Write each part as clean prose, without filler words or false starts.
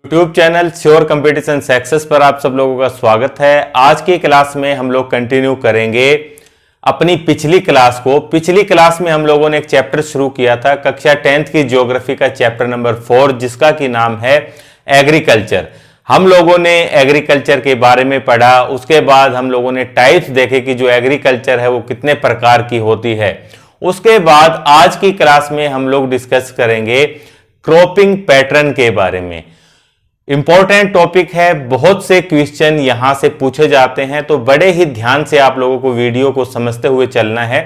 YouTube channel sure competition success पर आप सब लोगों का स्वागत है। आज की क्लास में हम लोग कंटिन्यू करेंगे अपनी पिछली क्लास को। पिछली क्लास में हम लोगों ने एक चैप्टर शुरू किया था कक्षा 10th की ज्योग्राफी का चैप्टर नंबर 4, जिसका की नाम है एग्रीकल्चर। हम लोगों ने एग्रीकल्चर के बारे में पढ़ा, उसके बाद हम लोगों ने टाइप्स देखे कि जो एग्रीकल्चर है वो कितने प्रकार की होती है। उसके बाद आज की क्लास में हम लोग डिस्कस करेंगे क्रॉपिंग पैटर्न के बारे में। इंपॉर्टेंट टॉपिक है, बहुत से क्वेश्चन यहां से पूछे जाते हैं, तो बड़े ही ध्यान से आप लोगों को वीडियो को समझते हुए चलना है।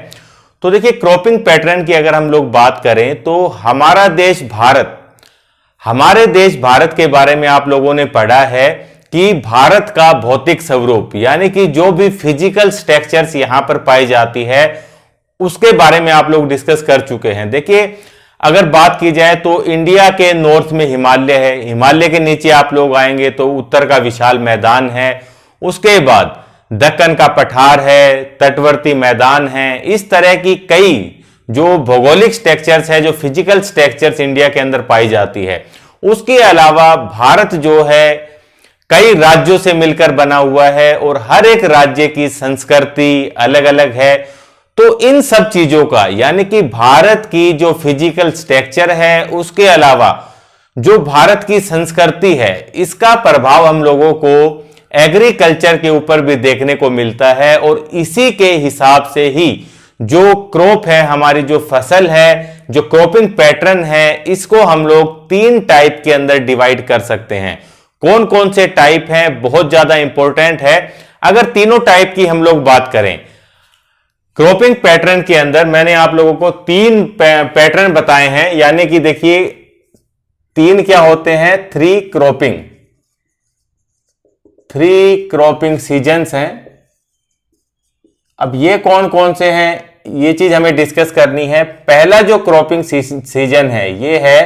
तो देखिए, क्रॉपिंग पैटर्न की अगर हम लोग बात करें तो हमारे देश भारत के बारे में आप लोगों ने पढ़ा है कि भारत का भौतिक स्वरूप यानी कि जो भी फिजिकल स्ट्रक्चर्स यहां पर पाई जाती है उसके बारे में आप लोग डिस्कस कर चुके हैं। देखिए, अगर बात की जाए तो इंडिया के नॉर्थ में हिमालय है, हिमालय के नीचे आप लोग आएंगे तो उत्तर का विशाल मैदान है, उसके बाद दक्कन का पठार है, तटवर्ती मैदान है। इस तरह की कई जो भौगोलिक स्ट्रक्चर्स है, जो फिजिकल स्ट्रक्चर्स इंडिया के अंदर पाई जाती है। उसके अलावा भारत जो है कई राज्यों से मिलकर बना हुआ है और हर एक राज्य की संस्कृति अलग अलग है। तो इन सब चीजों का यानी कि भारत की जो फिजिकल स्ट्रक्चर है, उसके अलावा जो भारत की संस्कृति है, इसका प्रभाव हम लोगों को एग्रीकल्चर के ऊपर भी देखने को मिलता है। और इसी के हिसाब से ही जो क्रॉप है, हमारी जो फसल है, जो क्रॉपिंग पैटर्न है, इसको हम लोग 3 टाइप के अंदर डिवाइड कर सकते हैं। कौन कौन से टाइप हैं, बहुत ज्यादा इंपॉर्टेंट है। अगर तीनों टाइप की हम लोग बात करें क्रॉपिंग पैटर्न के अंदर, मैंने आप लोगों को 3 पैटर्न बताए हैं। यानी कि देखिए 3 क्या होते हैं, 3 क्रॉपिंग सीजन्स हैं। अब ये कौन कौन से हैं, ये चीज हमें डिस्कस करनी है। पहला जो क्रॉपिंग सीजन है ये है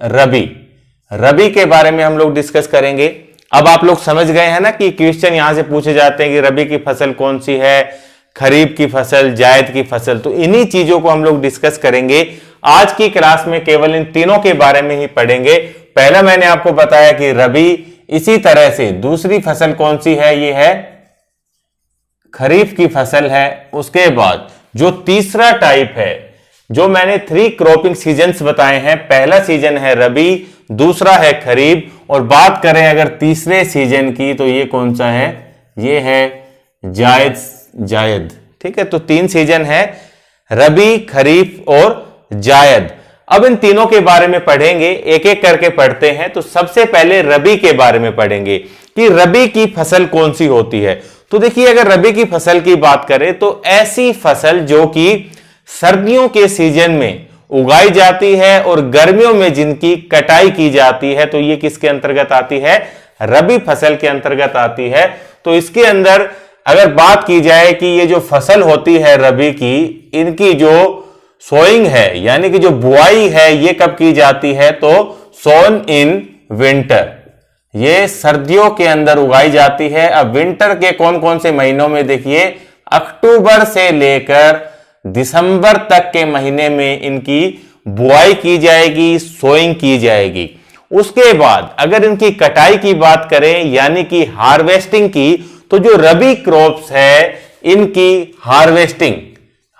रबी के बारे में हम लोग डिस्कस करेंगे। अब आप लोग समझ गए हैं ना कि क्वेश्चन यहां से पूछे जाते हैं कि रबी की फसल कौन सी है, खरीफ की फसल, जायद की फसल। तो इन्हीं चीजों को हम लोग डिस्कस करेंगे आज की क्लास में। केवल इन तीनों के बारे में ही पढ़ेंगे। पहला मैंने आपको बताया कि रबी, इसी तरह से दूसरी फसल कौन सी है, ये है खरीफ की फसल है। उसके बाद जो तीसरा टाइप है, जो मैंने 3 क्रॉपिंग सीजन्स बताए हैं, पहला सीजन है रबी, दूसरा है खरीफ, और बात करें अगर तीसरे सीजन की तो ये कौन सा है, ये है जायद। ठीक है, तो 3 सीजन है, रबी, खरीफ और जायद। अब इन तीनों के बारे में पढ़ेंगे, एक एक करके पढ़ते हैं। तो सबसे पहले रबी के बारे में पढ़ेंगे कि रबी की फसल कौन सी होती है। तो देखिए, अगर रबी की फसल की बात करें तो ऐसी फसल जो कि सर्दियों के सीजन में उगाई जाती है और गर्मियों में जिनकी कटाई की जाती है, तो ये किसके अंतर्गत आती है, रबी फसल के अंतर्गत आती है। तो इसके अंदर अगर बात की जाए कि ये जो फसल होती है रबी की, इनकी जो सोइंग है यानी कि जो बुआई है, ये कब की जाती है, तो सोन इन विंटर, ये सर्दियों के अंदर उगाई जाती है। अब विंटर के कौन कौन से महीनों में, देखिए अक्टूबर से लेकर दिसंबर तक के महीने में इनकी बुआई की जाएगी, सोइंग की जाएगी। उसके बाद अगर इनकी कटाई की बात करें यानी कि हार्वेस्टिंग की, तो जो रबी क्रॉप्स है इनकी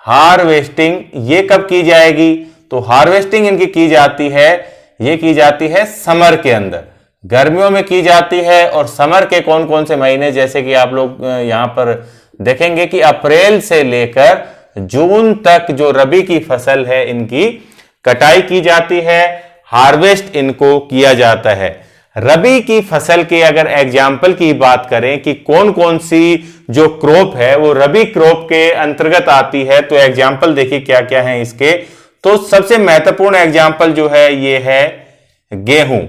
हार्वेस्टिंग ये कब की जाएगी, तो हार्वेस्टिंग इनकी की जाती है, ये की जाती है समर के अंदर, गर्मियों में की जाती है। और समर के कौन कौन से महीने, जैसे कि आप लोग यहां पर देखेंगे कि अप्रैल से लेकर जून तक जो रबी की फसल है इनकी कटाई की जाती है, हार्वेस्ट इनको किया जाता है। रबी की फसल के अगर एग्जाम्पल की बात करें कि कौन कौन सी जो क्रॉप है वो रबी क्रॉप के अंतर्गत आती है, तो एग्जाम्पल देखिए क्या क्या है इसके। तो सबसे महत्वपूर्ण एग्जाम्पल जो है ये है गेहूं।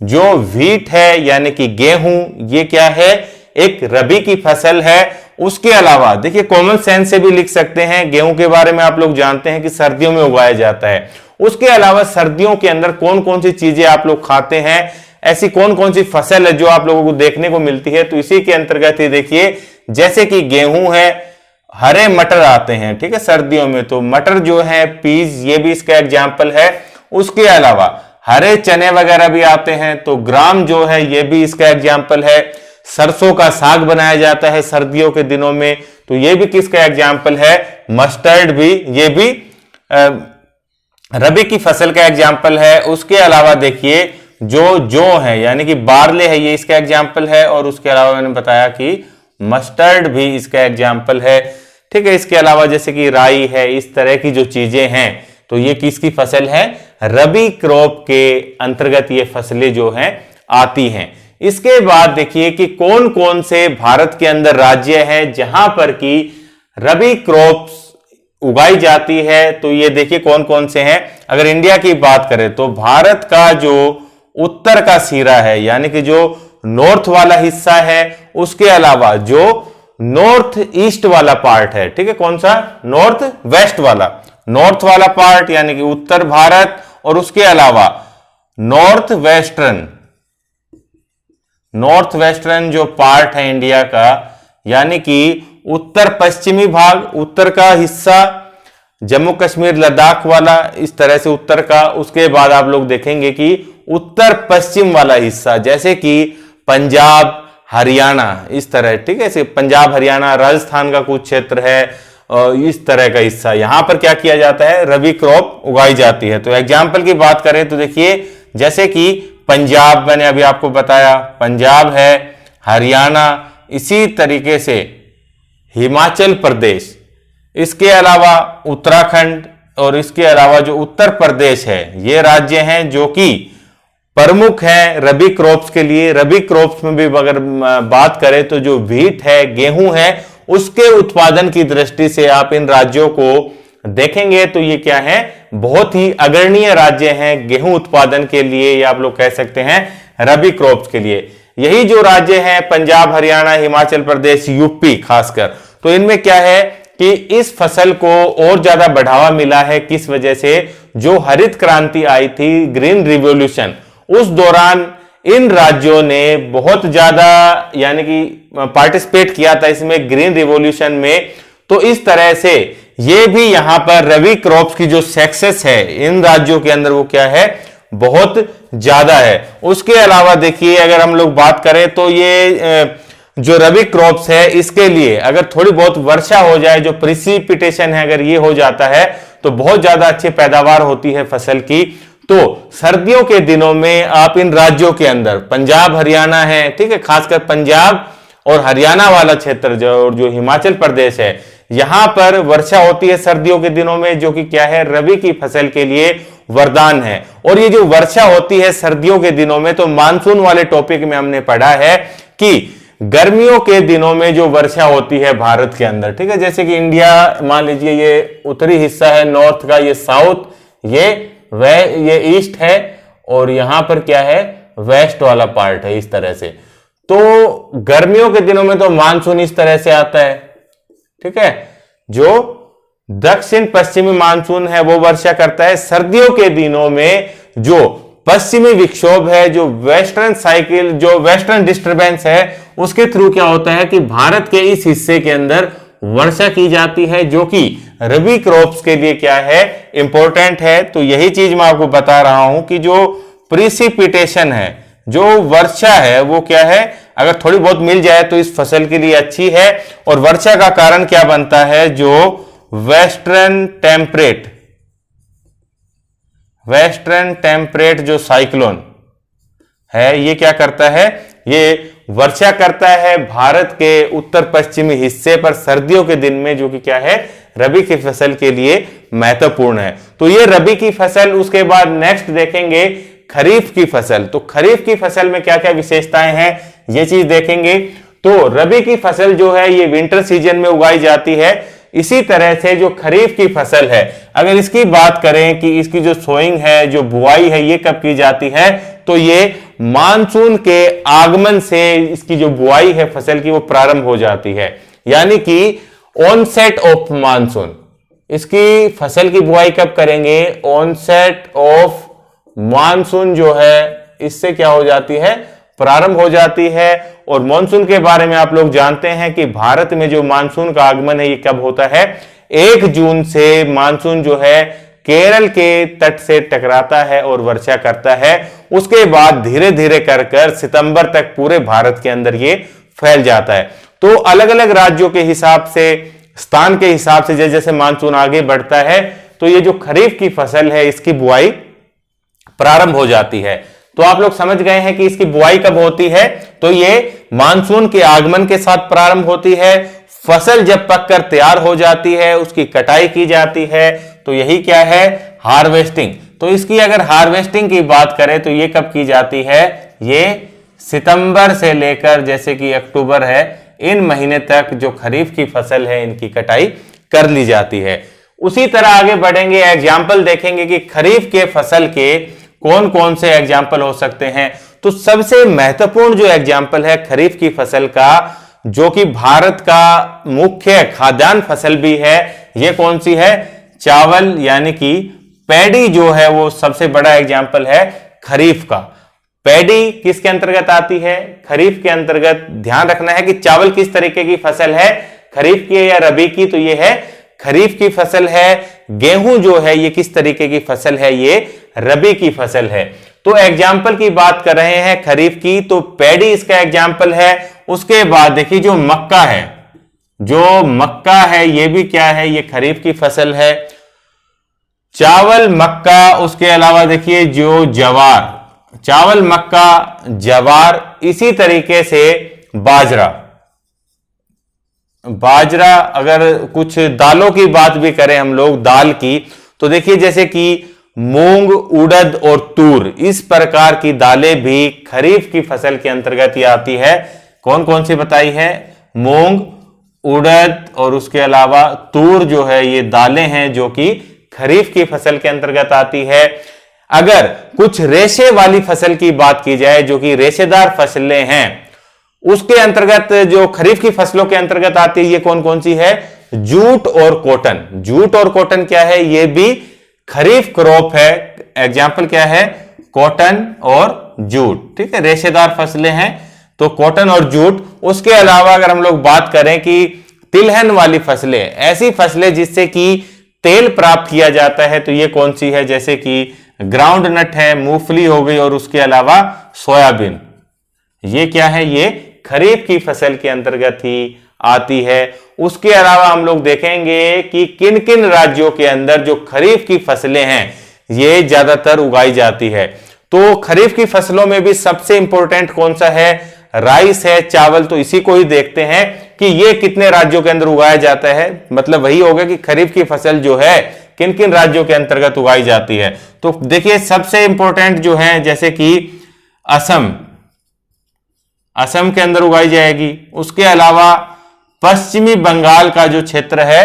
जो व्हीट है यानी कि गेहूं, ये क्या है, एक रबी की फसल है। उसके अलावा देखिए कॉमन सेंस से भी लिख सकते हैं, गेहूं के बारे में आप लोग जानते हैं कि सर्दियों में उगाया जाता है। उसके अलावा सर्दियों के अंदर कौन कौन सी चीजें आप लोग खाते हैं, ऐसी कौन कौन सी फसल है जो आप लोगों को देखने को मिलती है, तो इसी के अंतर्गत ही देखिए, जैसे कि गेहूं है, हरे मटर आते हैं, ठीक है, सर्दियों में। तो मटर जो है, पीज, ये भी इसका एग्जाम्पल है। उसके अलावा हरे चने वगैरह भी आते हैं, तो ग्राम जो है ये भी इसका एग्जाम्पल है। सरसों का साग बनाया जाता है सर्दियों के दिनों में, तो ये भी किसका एग्जाम्पल है? मस्टर्ड भी, ये भी रबी की फसल का एग्जाम्पल है। उसके अलावा देखिए जो है यानी कि बार्ले है, ये इसका एग्जाम्पल है। और उसके अलावा मैंने बताया कि मस्टर्ड भी इसका एग्जाम्पल है, ठीक है। इसके अलावा जैसे कि राई है, इस तरह की जो चीजें हैं, तो ये किसकी फसल है? रबी क्रॉप के अंतर्गत ये फसलें जो हैं आती हैं। इसके बाद देखिए कि कौन कौन से भारत के अंदर राज्य हैं जहां पर कि रबी क्रॉप्स उगाई जाती है। तो ये देखिए कौन कौन से हैं। अगर इंडिया की बात करें तो भारत का जो उत्तर का सिरा है यानी कि जो नॉर्थ वाला हिस्सा है, उसके अलावा जो नॉर्थ ईस्ट वाला पार्ट है, ठीक है, कौन सा? नॉर्थ वेस्ट वाला, नॉर्थ वाला पार्ट यानी कि उत्तर भारत, और उसके अलावा नॉर्थ वेस्टर्न जो पार्ट है इंडिया का, यानी कि उत्तर पश्चिमी भाग, उत्तर का हिस्सा, जम्मू कश्मीर लद्दाख वाला, इस तरह से उत्तर का। उसके बाद आप लोग देखेंगे कि उत्तर पश्चिम वाला हिस्सा, जैसे कि पंजाब, हरियाणा, इस तरह, ठीक है, पंजाब, हरियाणा, राजस्थान का कुछ क्षेत्र है, इस तरह का हिस्सा, यहां पर क्या किया जाता है? रबी क्रॉप उगाई जाती है। तो एग्जाम्पल की बात करें तो देखिए जैसे कि पंजाब, मैंने अभी आपको बताया पंजाब है, हरियाणा, इसी तरीके से हिमाचल प्रदेश, इसके अलावा उत्तराखंड, और इसके अलावा जो उत्तर प्रदेश है, ये राज्य हैं जो कि प्रमुख है रबी क्रॉप्स के लिए। रबी क्रॉप्स में भी अगर बात करें तो जो व्हीट है, गेहूं है, उसके उत्पादन की दृष्टि से आप इन राज्यों को देखेंगे तो ये क्या है? बहुत ही अग्रणीय राज्य हैं गेहूं उत्पादन के लिए, या आप लोग कह सकते हैं रबी क्रॉप्स के लिए। यही जो राज्य हैं पंजाब, हरियाणा, हिमाचल प्रदेश, यूपी खासकर, तो इनमें क्या है कि इस फसल को और ज्यादा बढ़ावा मिला है। किस वजह से? जो हरित क्रांति आई थी, ग्रीन रिवॉल्यूशन, उस दौरान इन राज्यों ने बहुत ज्यादा यानी कि पार्टिसिपेट किया था इसमें, ग्रीन रिवॉल्यूशन में। तो इस तरह से ये भी यहां पर रबी क्रॉप्स की जो सक्सेस है इन राज्यों के अंदर, वो क्या है? बहुत ज्यादा है। उसके अलावा देखिए अगर हम लोग बात करें तो ये जो रबी क्रॉप्स है, इसके लिए अगर थोड़ी बहुत वर्षा हो जाए, जो प्रिसिपिटेशन है, अगर ये हो जाता है तो बहुत ज्यादा अच्छी पैदावार होती है फसल की। तो सर्दियों के दिनों में आप इन राज्यों के अंदर, पंजाब, हरियाणा है, ठीक है, खासकर पंजाब और हरियाणा वाला क्षेत्र जो हिमाचल प्रदेश है, यहां पर वर्षा होती है सर्दियों के दिनों में, जो कि क्या है? रबी की फसल के लिए वरदान है। और ये जो वर्षा होती है सर्दियों के दिनों में, तो मानसून वाले टॉपिक में हमने पढ़ा है कि गर्मियों के दिनों में जो वर्षा होती है भारत के अंदर, ठीक है, जैसे कि इंडिया मान लीजिए ये उत्तरी हिस्सा है नॉर्थ का, ये साउथ, ये ईस्ट है, और यहां पर क्या है? वेस्ट वाला पार्ट है, इस तरह से। तो गर्मियों के दिनों में तो मानसून इस तरह से आता है, ठीक है, जो दक्षिण पश्चिमी मानसून है वो वर्षा करता है। सर्दियों के दिनों में जो पश्चिमी विक्षोभ है, जो वेस्टर्न साइकिल, जो वेस्टर्न डिस्टरबेंस है, उसके थ्रू क्या होता है कि भारत के इस हिस्से के अंदर वर्षा की जाती है, जो कि रबी क्रॉप्स के लिए क्या है? इंपॉर्टेंट है। तो यही चीज मैं आपको बता रहा हूं कि जो प्रिसिपिटेशन है, जो वर्षा है, वो क्या है? अगर थोड़ी बहुत मिल जाए तो इस फसल के लिए अच्छी है। और वर्षा का कारण क्या बनता है? जो वेस्टर्न टेम्परेट जो साइक्लोन है, ये क्या करता है? ये वर्षा करता है भारत के उत्तर पश्चिमी हिस्से पर सर्दियों के दिन में, जो कि क्या है? रबी की फसल के लिए महत्वपूर्ण है। तो ये रबी की फसल। उसके बाद नेक्स्ट देखेंगे खरीफ की फसल। तो खरीफ की फसल में क्या क्या विशेषताएं हैं, ये चीज देखेंगे। तो रबी की फसल जो है ये विंटर सीजन में उगाई जाती है। इसी तरह से जो खरीफ की फसल है, अगर इसकी बात करें कि इसकी जो सोइंग है, जो बुआई है, ये कब की जाती है? तो ये मानसून के आगमन से इसकी जो बुआई है फसल की, वो प्रारंभ हो जाती है, यानी कि ऑनसेट ऑफ मानसून। इसकी फसल की बुआई कब करेंगे? ऑनसेट ऑफ मानसून जो है, इससे क्या हो जाती है? प्रारंभ हो जाती है। और मानसून के बारे में आप लोग जानते हैं कि भारत में जो मानसून का आगमन है, ये कब होता है? 1 जून से मानसून जो है केरल के तट से टकराता है और वर्षा करता है। उसके बाद धीरे धीरे कर कर सितंबर तक पूरे भारत के अंदर ये फैल जाता है। तो अलग अलग राज्यों के हिसाब से, स्थान के हिसाब से जैसे जैसे मानसून आगे बढ़ता है तो ये जो खरीफ की फसल है इसकी बुआई प्रारंभ हो जाती है। तो आप लोग समझ गए हैं कि इसकी बुआई कब होती है, तो ये मानसून के आगमन के साथ प्रारंभ होती है। फसल जब पककर तैयार हो जाती है उसकी कटाई की जाती है, तो यही क्या है, हार्वेस्टिंग। तो इसकी अगर हार्वेस्टिंग की बात करें तो ये कब की जाती है, ये सितंबर से लेकर जैसे कि अक्टूबर है, इन महीने तक जो खरीफ की फसल है इनकी कटाई कर ली जाती है। उसी तरह आगे बढ़ेंगे, एग्जाम्पल देखेंगे कि खरीफ के फसल के कौन कौन से एग्जाम्पल हो सकते हैं। तो सबसे महत्वपूर्ण जो एग्जाम्पल है खरीफ की फसल का, जो कि भारत का मुख्य खाद्यान्न फसल भी है, ये कौन सी है, चावल यानी कि पैडी जो है वो सबसे बड़ा एग्जाम्पल है खरीफ का। पैडी किसके अंतर्गत आती है, खरीफ के अंतर्गत। ध्यान रखना है कि चावल किस तरीके की फसल है, खरीफ की या रबी की, तो ये है खरीफ की फसल है। गेहूं जो है ये किस तरीके की फसल है, ये रबी की फसल है। तो एग्जाम्पल की बात कर रहे हैं खरीफ की, तो पैडी इसका एग्जाम्पल है। उसके बाद देखिए जो मक्का है, जो मक्का है ये भी क्या है, ये खरीफ की फसल है। चावल, मक्का, उसके अलावा देखिए जो जवार, चावल, मक्का, जवार, इसी तरीके से बाजरा। बाजरा, अगर कुछ दालों की बात भी करें हम लोग दाल की, तो देखिए जैसे कि मूंग, उड़द और तूर, इस प्रकार की दालें भी खरीफ की फसल के अंतर्गत ही आती है। कौन कौन सी बताई है, मूंग, उड़द और उसके अलावा तूर जो है ये दालें हैं जो कि खरीफ की फसल के अंतर्गत आती है। अगर कुछ रेशे वाली फसल की बात की जाए, जो कि रेशेदार फसलें हैं, उसके अंतर्गत जो खरीफ की फसलों के अंतर्गत आती है, ये कौन कौन सी है, जूट और कॉटन। जूट और कॉटन क्या है, ये भी खरीफ क्रॉप है। एग्जाम्पल क्या है, कॉटन और जूट, ठीक है, रेशेदार फसलें हैं तो कॉटन और जूट। उसके अलावा अगर हम लोग बात करें कि तिलहन वाली फसलें, ऐसी फसलें जिससे कि तेल प्राप्त किया जाता है, तो ये कौन सी है, जैसे कि ग्राउंड नट है, मूंगफली हो गई और उसके अलावा सोयाबीन। ये क्या है, ये खरीफ की फसल के अंतर्गत ही आती है। उसके अलावा हम लोग देखेंगे कि किन किन राज्यों के अंदर जो खरीफ की फसलें हैं ये ज्यादातर उगाई जाती है। तो खरीफ की फसलों में भी सबसे इंपॉर्टेंट कौन सा है, राइस है, चावल। तो इसी को ही देखते हैं कि ये कितने राज्यों के अंदर उगाया जाता है, मतलब वही होगा कि खरीफ की फसल जो है किन किन राज्यों के अंतर्गत उगाई जाती है। तो देखिए सबसे इंपॉर्टेंट जो है जैसे कि असम, असम के अंदर उगाई जाएगी। उसके अलावा पश्चिमी बंगाल का जो क्षेत्र है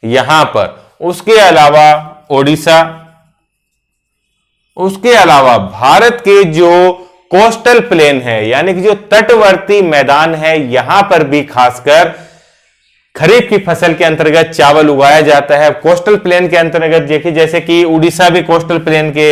यहां पर, उसके अलावा ओडिशा, उसके अलावा भारत के जो कोस्टल प्लेन है यानी कि जो तटवर्ती मैदान है, यहां पर भी खासकर खरीफ की फसल के अंतर्गत चावल उगाया जाता है। कोस्टल प्लेन के अंतर्गत देखिए जैसे कि उड़ीसा भी कोस्टल प्लेन के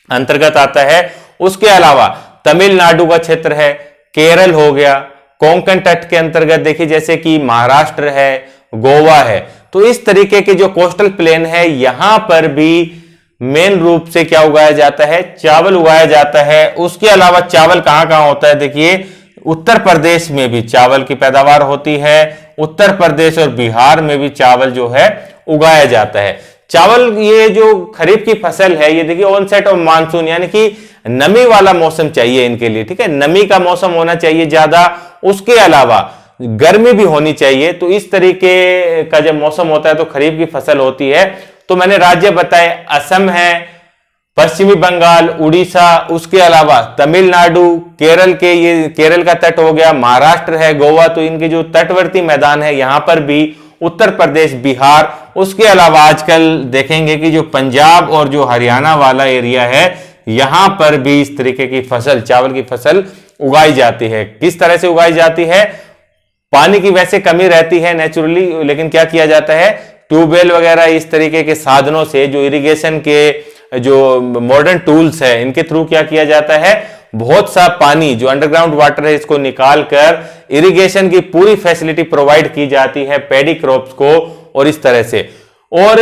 अंतर्गत आता है। उसके अलावा तमिलनाडु का क्षेत्र है, केरल हो गया, कोंकण तट के अंतर्गत देखिए जैसे कि महाराष्ट्र है, गोवा है। तो इस तरीके के जो कोस्टल प्लेन है यहां पर भी मेन रूप से क्या उगाया जाता है, चावल उगाया जाता है। उसके अलावा चावल कहां कहां होता है, देखिए उत्तर प्रदेश में भी चावल की पैदावार होती है, उत्तर प्रदेश और बिहार में भी चावल जो है उगाया जाता है। चावल ये जो खरीफ की फसल है ये देखिए ऑनसेट ऑफ मानसून यानी कि नमी वाला मौसम चाहिए इनके लिए, ठीक है, नमी का मौसम होना चाहिए ज्यादा, उसके अलावा गर्मी भी होनी चाहिए। तो इस तरीके का जब मौसम होता है तो खरीफ की फसल होती है। तो मैंने राज्य बताए, असम है, पश्चिमी बंगाल, उड़ीसा, उसके अलावा तमिलनाडु, केरल के ये केरल का तट हो गया, महाराष्ट्र है, गोवा। तो इनके जो तटवर्ती मैदान है यहां पर भी, उत्तर प्रदेश, बिहार। उसके अलावा आजकल देखेंगे कि जो पंजाब और जो हरियाणा वाला एरिया है यहां पर भी इस तरीके की फसल, चावल की फसल उगाई जाती है। किस तरह से उगाई जाती है, पानी की वैसे कमी रहती है नेचुरली, लेकिन क्या किया जाता है, ट्यूबवेल वगैरह इस तरीके के साधनों से, जो इरिगेशन के जो मॉडर्न टूल्स है इनके थ्रू क्या किया जाता है, बहुत सा पानी जो अंडरग्राउंड वाटर है इसको निकालकर इरिगेशन की पूरी फैसिलिटी प्रोवाइड की जाती है पैडी क्रॉप्स को, और इस तरह से। और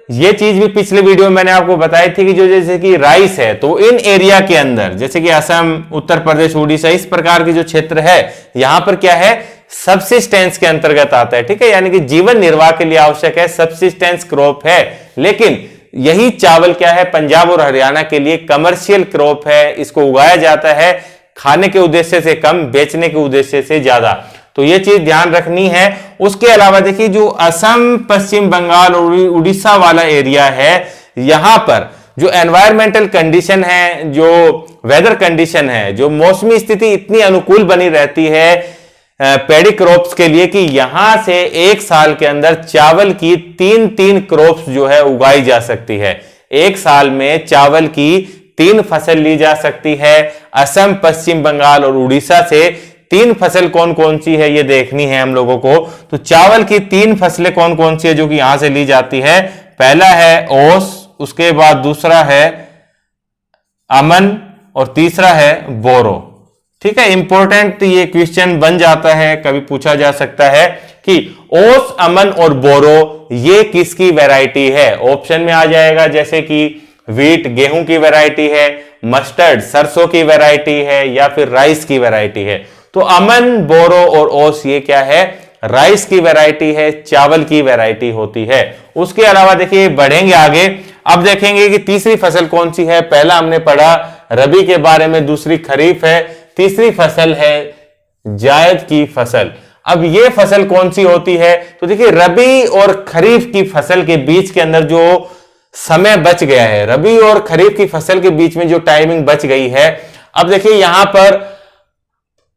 ये चीज भी पिछले वीडियो में मैंने आपको बताई थी कि जो जैसे कि राइस है, तो इन एरिया के अंदर जैसे कि असम, उत्तर प्रदेश, उड़ीसा, इस प्रकार के जो क्षेत्र है, यहां पर क्या है, सबसिस्टेंस के अंतर्गत आता है। ठीक है, यानी कि जीवन निर्वाह के लिए आवश्यक है, सबसिस्टेंस क्रॉप है। लेकिन यही चावल क्या है, पंजाब और हरियाणा के लिए कमर्शियल क्रॉप है। इसको उगाया जाता है खाने के उद्देश्य से कम, बेचने के उद्देश्य से ज्यादा। तो ये चीज ध्यान रखनी है। उसके अलावा देखिए, जो असम, पश्चिम बंगाल और उड़ीसा वाला एरिया है, यहां पर जो एनवायरमेंटल कंडीशन है, जो वेदर कंडीशन है, जो मौसमी स्थिति इतनी अनुकूल बनी रहती है पैडी क्रॉप्स के लिए कि यहां से एक साल के अंदर चावल की 3 क्रॉप्स जो है उगाई जा सकती है। एक साल में चावल की 3 फसल ली जा सकती है। असम, पश्चिम बंगाल और उड़ीसा से 3 फसल कौन कौन सी है ये देखनी है हम लोगों को। तो चावल की 3 फसलें कौन कौन सी है जो कि यहां से ली जाती है। पहला है ओस, उसके बाद दूसरा है अमन और तीसरा है बोरो। ठीक है, इंपॉर्टेंट ये क्वेश्चन बन जाता है, कभी पूछा जा सकता है कि ओस, अमन और बोरो ये किसकी वैरायटी है। ऑप्शन में आ जाएगा जैसे कि वीट गेहूं की वैरायटी है, मस्टर्ड सरसों की वैरायटी है, या फिर राइस की वैरायटी है। तो अमन, बोरो और ओस ये क्या है, राइस की वैरायटी है, चावल की वैरायटी होती है। उसके अलावा देखिए बढ़ेंगे आगे, अब देखेंगे कि तीसरी फसल कौन सी है। पहला हमने पढ़ा रबी के बारे में, दूसरी खरीफ है, तीसरी फसल है जायद की फसल। अब ये फसल कौन सी होती है, तो देखिए रबी और खरीफ की फसल के बीच के अंदर जो समय बच गया है, रबी और खरीफ की फसल के बीच में जो टाइमिंग बच गई है। अब देखिए यहां पर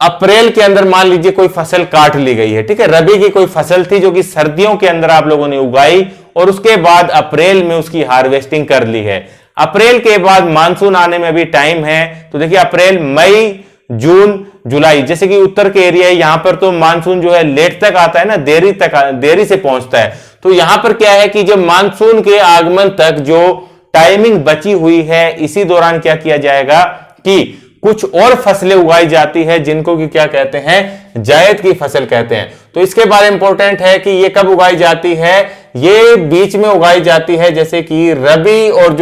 अप्रैल के अंदर मान लीजिए कोई फसल काट ली गई है। ठीक है, रबी की कोई फसल थी जो कि सर्दियों के अंदर आप लोगों ने उगाई और उसके बाद अप्रैल में उसकी हार्वेस्टिंग कर ली है। अप्रैल के बाद मानसून आने में भी टाइम है। तो देखिए अप्रैल, मई, जून, जुलाई, जैसे कि उत्तर के एरिया है, यहां पर तो मानसून जो है लेट तक आता है ना, देरी से पहुंचता है। तो यहां पर क्या है कि जब मानसून के आगमन तक जो टाइमिंग बची हुई है, इसी दौरान क्या किया जाएगा कि कुछ और फसलें उगाई जाती है जिनको कि क्या कहते हैं, जायद की फसल कहते हैं। तो इसके बारे में इंपॉर्टेंट है कि ये कब उगाई जाती है, ये बीच में उगाई जाती है जैसे कि रबी और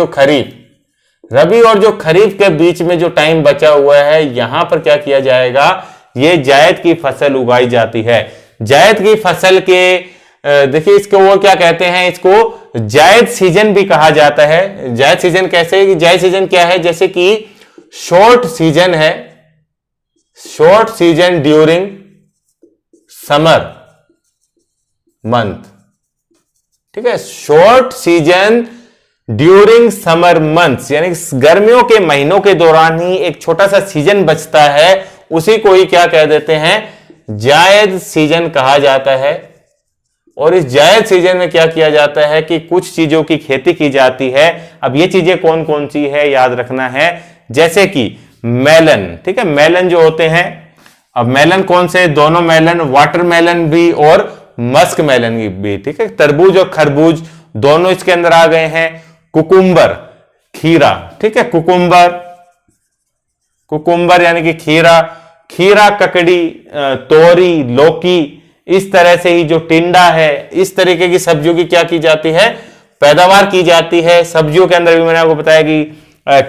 जो खरीफ के बीच में जो टाइम बचा हुआ है, यहां पर क्या किया जाएगा, ये जायद की फसल उगाई जाती है। जायद की फसल के देखिए इसको वो क्या कहते हैं, इसको जायद सीजन भी कहा जाता है। जायद सीजन कैसे है कि जायद सीजन क्या है, जैसे कि शॉर्ट सीजन है, short season during summer month. ठीक है, short season during summer months, यानी गर्मियों के महीनों के दौरान ही एक छोटा सा सीजन बचता है, उसी को ही क्या कह देते हैं, जायद सीजन कहा जाता है। और इस जायद सीजन में क्या किया जाता है कि कुछ चीजों की खेती की जाती है। अब ये चीजें कौन कौन सी है याद रखना है, जैसे कि मेलन। ठीक है, मेलन जो होते हैं, अब मेलन कौन से, दोनों मेलन, वाटरमेलन भी और मस्क मेलन भी। ठीक है, तरबूज और खरबूज दोनों इसके अंदर आ गए हैं। कुकुम्बर, खीरा। ठीक है, कुकुम्बर यानी कि खीरा, ककड़ी, तोरी, लौकी, इस तरह से ही जो टिंडा है, इस तरीके की सब्जियों की क्या की जाती है, पैदावार की जाती है। सब्जियों के अंदर भी मैंने आपको बताया कि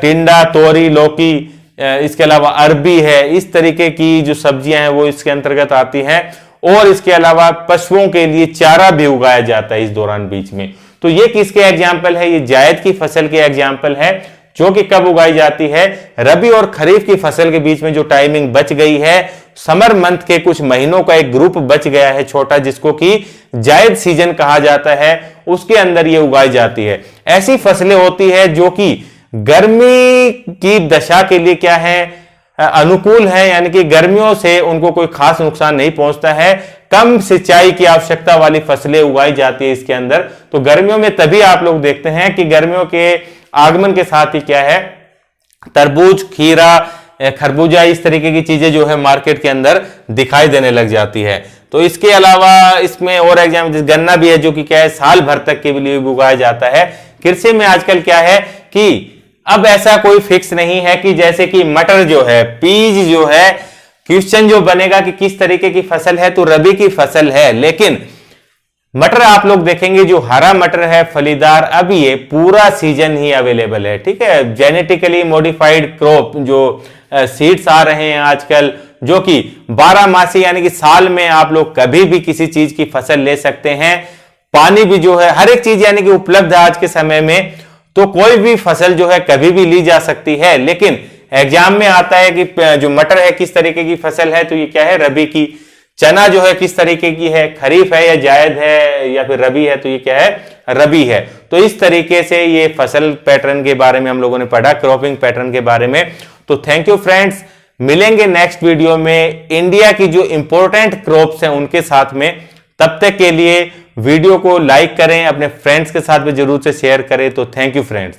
टिंडा, तोरी, लौकी, इसके अलावा अरबी है, इस तरीके की जो सब्जियां हैं वो इसके अंतर्गत आती हैं। और इसके अलावा पशुओं के लिए चारा भी उगाया जाता है इस दौरान बीच में। तो ये किसके एग्जाम्पल है, ये जायद की फसल के एग्जाम्पल है, जो कि कब उगाई जाती है, रबी और खरीफ की फसल के बीच में जो टाइमिंग बच गई है, समर मंथ के कुछ महीनों का एक ग्रुप बच गया है छोटा, जिसको कि जायद सीजन कहा जाता है, उसके अंदर ये उगाई जाती है। ऐसी फसलें होती है जो कि गर्मी की दशा के लिए क्या है, अनुकूल है, यानी कि गर्मियों से उनको कोई खास नुकसान नहीं पहुंचता है। कम सिंचाई की आवश्यकता वाली फसलें उगाई जाती है इसके अंदर। तो गर्मियों में तभी आप लोग देखते हैं कि गर्मियों के आगमन के साथ ही क्या है, तरबूज, खीरा, खरबूजा, इस तरीके की चीजें जो है मार्केट के अंदर दिखाई देने लग जाती है। तो इसके अलावा इसमें और एग्जाम्पल गन्ना भी है, जो कि क्या है, साल भर तक के लिए उगाया जाता है। कृषि में आजकल क्या है कि अब ऐसा कोई फिक्स नहीं है कि जैसे कि मटर जो है, पीज जो है, क्वेश्चन जो बनेगा कि किस तरीके की फसल है, तो रबी की फसल है। लेकिन मटर आप लोग देखेंगे जो हरा मटर है फलीदार, अब ये पूरा सीजन ही अवेलेबल है। ठीक है, जेनेटिकली मॉडिफाइड क्रॉप जो सीड्स आ रहे हैं आजकल, जो कि 12 मासी यानी कि साल में आप लोग कभी भी किसी चीज की फसल ले सकते हैं। पानी भी जो है हर एक चीज यानी कि उपलब्ध है आज के समय में, तो कोई भी फसल जो है कभी भी ली जा सकती है। लेकिन एग्जाम में आता है कि जो मटर है किस तरीके की फसल है, तो ये क्या है, रबी की। चना जो है किस तरीके की है, खरीफ है या जायद है या फिर रबी है, तो ये क्या है, रबी है। तो इस तरीके से ये फसल पैटर्न के बारे में हम लोगों ने पढ़ा, क्रॉपिंग पैटर्न के बारे में। तो थैंक यू फ्रेंड्स, मिलेंगे नेक्स्ट वीडियो में इंडिया की जो इंपॉर्टेंट क्रॉप्स हैं उनके साथ में। तब तक के लिए वीडियो को लाइक करें, अपने फ्रेंड्स के साथ भी जरूर से शेयर करें। तो थैंक यू फ्रेंड्स।